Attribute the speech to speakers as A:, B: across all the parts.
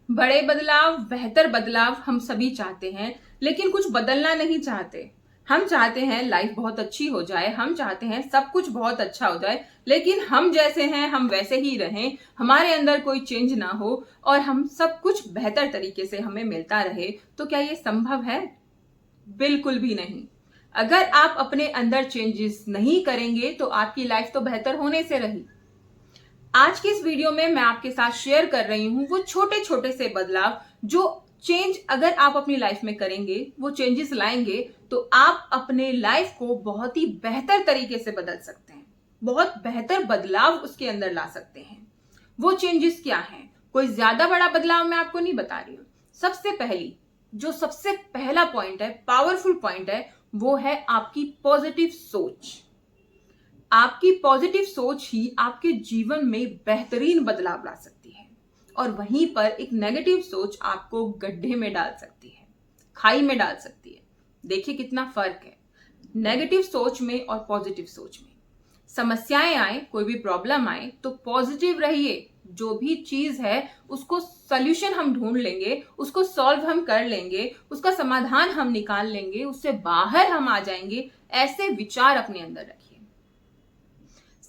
A: बड़े बदलाव, बेहतर बदलाव हम सभी चाहते हैं, लेकिन कुछ बदलना नहीं चाहते। हम चाहते हैं लाइफ बहुत अच्छी हो जाए, हम चाहते हैं सब कुछ बहुत अच्छा हो जाए, लेकिन हम जैसे हैं हम वैसे ही रहें, हमारे अंदर कोई चेंज ना हो और हम सब कुछ बेहतर तरीके से हमें मिलता रहे। तो क्या ये संभव है? बिल्कुल भी नहीं। अगर आप अपने अंदर चेंजेस नहीं करेंगे तो आपकी लाइफ तो बेहतर होने से रही। आज की इस वीडियो में मैं आपके साथ शेयर कर रही हूं वो छोटे छोटे से बदलाव जो चेंज अगर आप अपनी लाइफ में करेंगे, वो चेंजेस लाएंगे, तो आप अपने लाइफ को बहुत ही बेहतर तरीके से बदल सकते हैं, बहुत बेहतर बदलाव उसके अंदर ला सकते हैं। वो चेंजेस क्या हैं? कोई ज्यादा बड़ा बदलाव मैं आपको नहीं बता रही हूं। सबसे पहला पॉइंट है, पावरफुल पॉइंट है, वो है आपकी पॉजिटिव सोच। आपकी पॉजिटिव सोच ही आपके जीवन में बेहतरीन बदलाव ला सकती है और वहीं पर एक नेगेटिव सोच आपको गड्ढे में डाल सकती है, खाई में डाल सकती है। देखिए कितना फर्क है नेगेटिव सोच में और पॉजिटिव सोच में। समस्याएं आए, कोई भी प्रॉब्लम आए तो पॉजिटिव रहिए। जो भी चीज है उसको सॉल्यूशन हम ढूंढ लेंगे, उसको सॉल्व हम कर लेंगे, उसका समाधान हम निकाल लेंगे, उससे बाहर हम आ जाएंगे। ऐसे विचार अपने अंदर रखिए।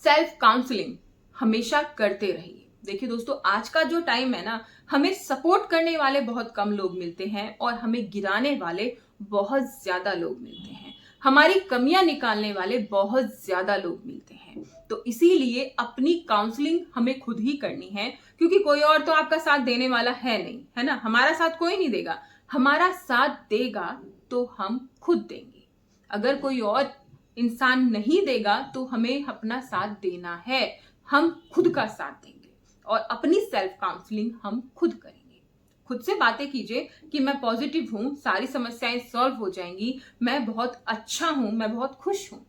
A: सेल्फ काउंसलिंग हमेशा करते रहिए। देखिए दोस्तों, आज का जो टाइम है ना, हमें सपोर्ट करने वाले बहुत कम लोग मिलते हैं और हमें गिराने वाले बहुत ज्यादा लोग मिलते हैं। हमारी कमियां निकालने वाले बहुत ज्यादा लोग मिलते हैं। तो इसीलिए अपनी काउंसलिंग हमें खुद ही करनी है, क्योंकि कोई और तो आपका साथ देने वाला है नहीं, है ना। हमारा साथ कोई नहीं देगा। हमारा साथ देगा तो हम खुद देंगे। अगर कोई और इंसान नहीं देगा तो हमें अपना साथ देना है। हम खुद का साथ देंगे और अपनी सेल्फ काउंसलिंग हम खुद करेंगे। खुद से बातें कीजिए कि मैं पॉजिटिव हूं, सारी समस्याएं सॉल्व हो जाएंगी, मैं बहुत अच्छा हूं, मैं बहुत खुश हूं।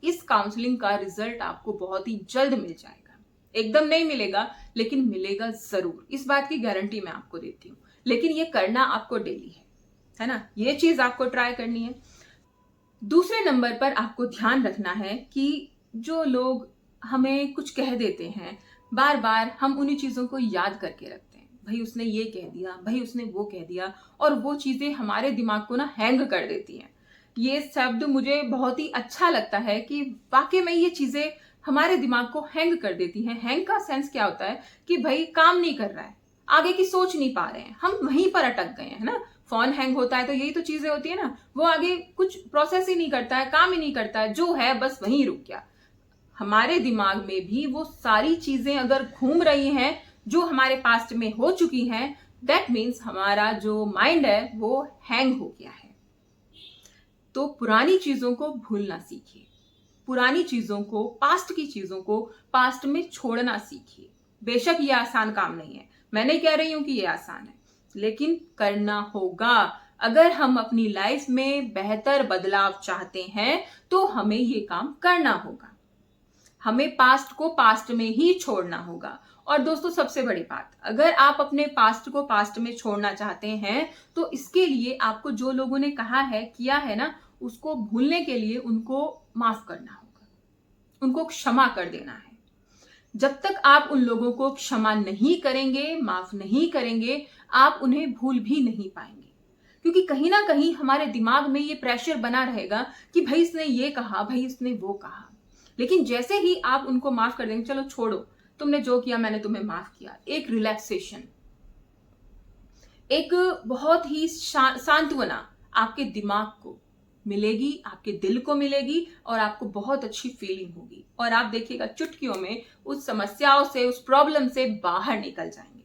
A: इस काउंसलिंग का रिजल्ट आपको बहुत ही जल्द मिल जाएगा। एकदम नहीं मिलेगा, लेकिन मिलेगा जरूर। इस बात की गारंटी मैं आपको देती हूँ। लेकिन ये करना आपको डेली है ना। ये चीज आपको ट्राई करनी है। दूसरे नंबर पर आपको ध्यान रखना है कि जो लोग हमें कुछ कह देते हैं, बार बार हम उन्हीं चीजों को याद करके रखते हैं। भाई उसने ये कह दिया, भाई उसने वो कह दिया, और वो चीजें हमारे दिमाग को ना हैंग कर देती हैं। ये शब्द मुझे बहुत ही अच्छा लगता है कि वाकई में ये चीजें हमारे दिमाग को हैंग कर देती हैं। हैंग का सेंस क्या होता है कि भाई काम नहीं कर रहा है, आगे की सोच नहीं पा रहे हैं, हम वहीं पर अटक गए हैं ना। फोन हैंग होता है तो यही तो चीजें होती है ना, वो आगे कुछ प्रोसेस ही नहीं करता है, काम ही नहीं करता है, जो है बस वहीं रुक गया। हमारे दिमाग में भी वो सारी चीजें अगर घूम रही हैं जो हमारे पास्ट में हो चुकी हैं, दैट मीन्स हमारा जो माइंड है वो हैंग हो गया है। तो पुरानी चीजों को भूलना सीखिए। पुरानी चीजों को, पास्ट की चीजों को पास्ट में छोड़ना सीखिए। बेशक ये आसान काम नहीं है, मैं नहीं कह रही हूं कि ये आसान है, लेकिन करना होगा। अगर हम अपनी लाइफ में बेहतर बदलाव चाहते हैं तो हमें ये काम करना होगा। हमें पास्ट को पास्ट में ही छोड़ना होगा। और दोस्तों सबसे बड़ी बात, अगर आप अपने पास्ट को पास्ट में छोड़ना चाहते हैं तो इसके लिए आपको जो लोगों ने कहा है, किया है ना, उसको भूलने के लिए उनको माफ करना होगा, उनको क्षमा कर देना है। जब तक आप उन लोगों को क्षमा नहीं करेंगे, माफ नहीं करेंगे, आप उन्हें भूल भी नहीं पाएंगे। क्योंकि कहीं ना कहीं हमारे दिमाग में ये प्रेशर बना रहेगा कि भाई इसने ये कहा, भाई इसने वो कहा। लेकिन जैसे ही आप उनको माफ कर देंगे, चलो छोड़ो, तुमने जो किया मैंने तुम्हें माफ किया, एक रिलैक्सेशन, एक बहुत ही सांत्वना आपके दिमाग को मिलेगी, आपके दिल को मिलेगी और आपको बहुत अच्छी फीलिंग होगी। और आप देखिएगा चुटकियों में उस समस्याओं से, उस प्रॉब्लम से बाहर निकल जाएंगे।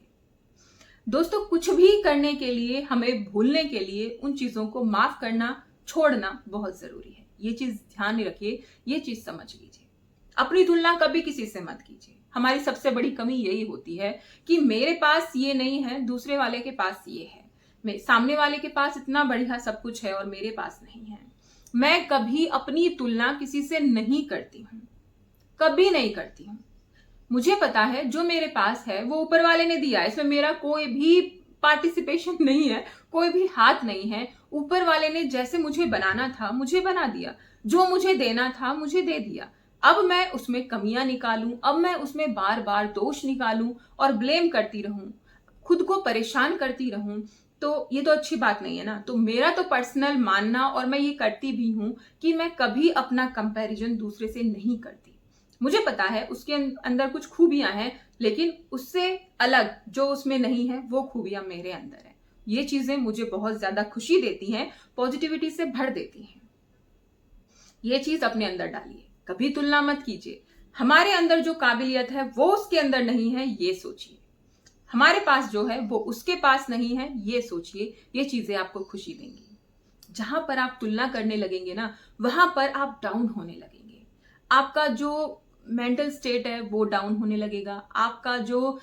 A: दोस्तों कुछ भी करने के लिए, हमें भूलने के लिए उन चीजों को माफ करना, छोड़ना बहुत जरूरी है। ये चीज ध्यान में रखिए, ये चीज समझ लीजिए। अपनी तुलना कभी किसी से मत कीजिए। हमारी सबसे बड़ी कमी यही होती है कि मेरे पास ये नहीं है, दूसरे वाले के पास ये है, सामने वाले के पास इतना बढ़िया सब कुछ है और मेरे पास नहीं है। मैं कभी अपनी तुलना किसी से नहीं करती हूं, कभी नहीं करती हूं। मुझे पता है जो मेरे पास है वो ऊपर वाले ने दिया है, इसमें मेरा कोई भी पार्टिसिपेशन नहीं है, कोई भी हाथ नहीं है। ऊपर वाले ने जैसे मुझे बनाना था मुझे बना दिया, जो मुझे देना था मुझे दे दिया। अब मैं उसमें कमियां निकालूं, अब मैं उसमें बार बार दोष निकालूं और ब्लेम करती रहूं, खुद को परेशान करती रहूं तो ये तो अच्छी बात नहीं है ना। तो मेरा तो पर्सनल मानना, और मैं ये करती भी हूं, कि मैं कभी अपना कंपैरिजन दूसरे से नहीं करती। मुझे पता है उसके अंदर कुछ खूबियां हैं, लेकिन उससे अलग जो उसमें नहीं है वो खूबियां मेरे अंदर है। ये चीजें मुझे बहुत ज्यादा खुशी देती हैं, पॉजिटिविटी से भर देती हैं। ये चीज अपने अंदर डालिए, कभी तुलना मत कीजिए। हमारे अंदर जो काबिलियत है वो उसके अंदर नहीं है, ये सोचिए। हमारे पास जो है वो उसके पास नहीं है, ये सोचिए। ये चीजें आपको खुशी देंगी। जहां पर आप तुलना करने लगेंगे ना, वहां पर आप डाउन होने लगेंगे। आपका जो मेंटल स्टेट है वो डाउन होने लगेगा, आपका जो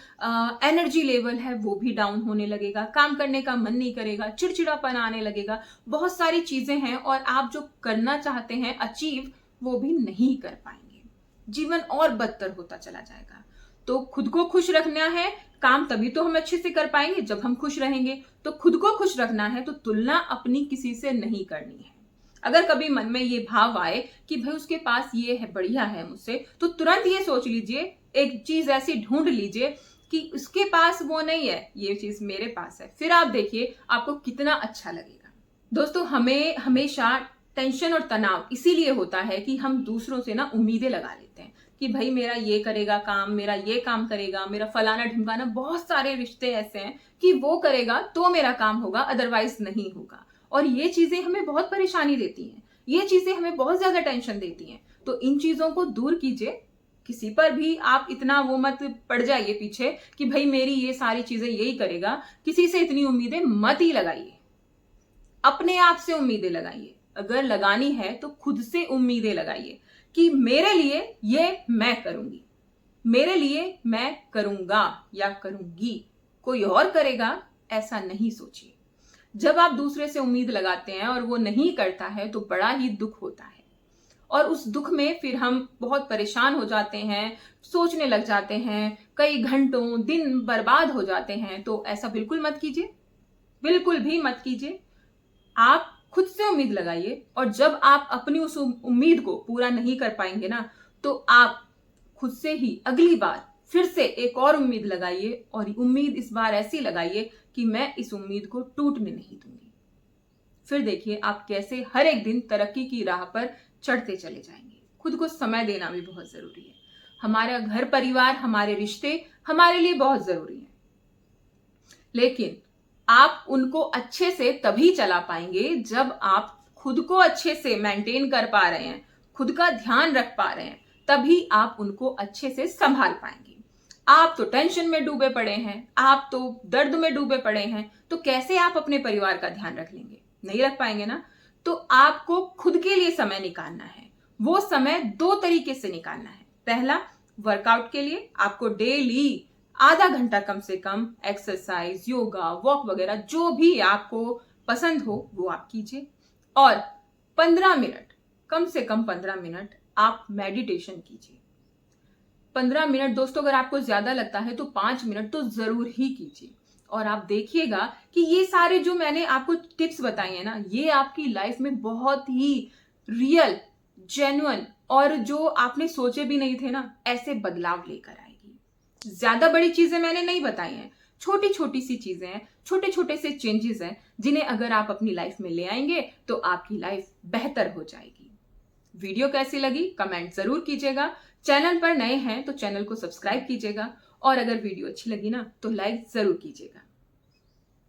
A: एनर्जी लेवल है वो भी डाउन होने लगेगा, काम करने का मन नहीं करेगा, चिड़चिड़ापन आने लगेगा। बहुत सारी चीजें हैं, और आप जो करना चाहते हैं अचीव, वो भी नहीं कर पाएंगे। जीवन और बदतर होता चला जाएगा। तो खुद को खुश रखना है। काम तभी तो हम अच्छे से कर पाएंगे जब हम खुश रहेंगे। तो खुद को खुश रखना है तो तुलना अपनी किसी से नहीं करनी है। अगर कभी मन में ये भाव आए कि भाई उसके पास ये है, बढ़िया है मुझसे, तो तुरंत ये सोच लीजिए, एक चीज ऐसी ढूंढ लीजिए कि उसके पास वो नहीं है, ये चीज मेरे पास है। फिर आप देखिए आपको कितना अच्छा लगेगा। दोस्तों, हमें हमेशा टेंशन और तनाव इसीलिए होता है कि हम दूसरों से ना उम्मीदें लगा लेते हैं कि भाई मेरा ये करेगा काम, मेरा ये काम करेगा, मेरा फलाना ढिमकाना। बहुत सारे रिश्ते ऐसे हैं कि वो करेगा तो मेरा काम होगा, अदरवाइज नहीं होगा। और ये चीजें हमें बहुत परेशानी देती हैं, ये चीजें हमें बहुत ज्यादा टेंशन देती हैं। तो इन चीजों को दूर कीजिए। किसी पर भी आप इतना वो मत पड़ जाइए पीछे कि भाई मेरी ये सारी चीजें यही करेगा। किसी से इतनी उम्मीदें मत ही लगाइए। अपने आप से उम्मीदें लगाइए। अगर लगानी है तो खुद से उम्मीदें लगाइए कि मेरे लिए ये मैं करूंगी, मेरे लिए मैं करूंगा या करूंगी, कोई और करेगा ऐसा नहीं सोचिए। जब आप दूसरे से उम्मीद लगाते हैं और वो नहीं करता है तो बड़ा ही दुख होता है, और उस दुख में फिर हम बहुत परेशान हो जाते हैं, सोचने लग जाते हैं, कई घंटों दिन बर्बाद हो जाते हैं। तो ऐसा बिल्कुल मत कीजिए, बिल्कुल भी मत कीजिए। आप खुद से उम्मीद लगाइए, और जब आप अपनी उस उम्मीद को पूरा नहीं कर पाएंगे ना, तो आप खुद से ही अगली बार फिर से एक और उम्मीद लगाइए, और उम्मीद इस बार ऐसी लगाइए कि मैं इस उम्मीद को टूटने नहीं दूंगी। फिर देखिए आप कैसे हर एक दिन तरक्की की राह पर चढ़ते चले जाएंगे। खुद को समय देना भी बहुत जरूरी है। हमारा घर परिवार, हमारे रिश्ते हमारे लिए बहुत जरूरी है, लेकिन आप उनको अच्छे से तभी चला पाएंगे जब आप खुद को अच्छे से मेंटेन कर पा रहे हैं, खुद का ध्यान रख पा रहे हैं, तभी आप उनको अच्छे से संभाल पाएंगे। आप तो टेंशन में डूबे पड़े हैं, आप तो दर्द में डूबे पड़े हैं, तो कैसे आप अपने परिवार का ध्यान रख लेंगे? नहीं रख पाएंगे ना। तो आपको खुद के लिए समय निकालना है। वो समय दो तरीके से निकालना है। पहला, वर्कआउट के लिए आपको डेली आधा घंटा कम से कम एक्सरसाइज, योगा, वॉक वगैरह जो भी आपको पसंद हो वो आप कीजिए। और 15 मिनट, कम से कम 15 मिनट आप मेडिटेशन कीजिए। 15 मिनट दोस्तों, अगर आपको ज्यादा लगता है तो 5 मिनट तो जरूर ही कीजिए। और आप देखिएगा कि ये सारे जो मैंने आपको टिप्स बताए हैं ना, ये आपकी लाइफ में बहुत ही रियल, जेन्युइन, और जो आपने सोचे भी नहीं थे ना, ऐसे बदलाव लेकर आएगी। ज्यादा बड़ी चीजें मैंने नहीं बताई हैं, छोटी छोटी सी चीजें हैं, छोटे छोटे से चेंजेस हैं, जिन्हें अगर आप अपनी लाइफ में ले आएंगे तो आपकी लाइफ बेहतर हो जाएगी। वीडियो कैसी लगी कमेंट जरूर कीजिएगा। चैनल पर नए हैं तो चैनल को सब्सक्राइब कीजिएगा, और अगर वीडियो अच्छी लगी ना तो लाइक जरूर कीजिएगा।